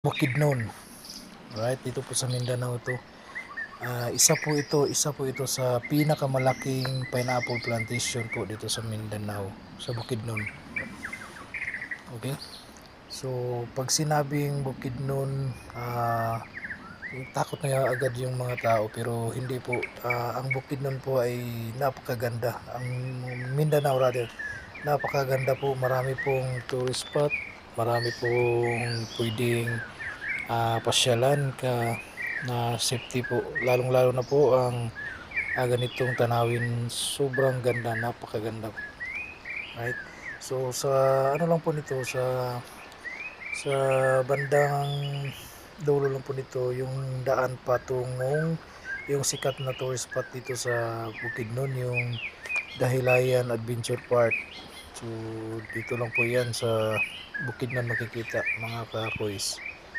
Bukidnon. Alright, dito po sa Mindanao to. Isa po ito sa pinakamalaking pineapple plantation po dito sa Mindanao, sa Bukidnon. Okay? So, pag sinabing Bukidnon, takot na agad yung mga tao, pero hindi po. Ang Bukidnon po ay napakaganda. Ang Mindanao rather, napakaganda po. Marami pong tourist spot, marami pong pwedeng pasyalan ka na safety po, lalong lalo na po ang ganitong tanawin, sobrang ganda, napakaganda po. Right, so sa ano lang po nito, sa bandang dulo lang po nito yung daan patungong yung sikat na tourist spot dito sa Bukidnon, yung Dahilayan Adventure Park. So dito lang po yan sa Bukidnon makikita, mga kakoys.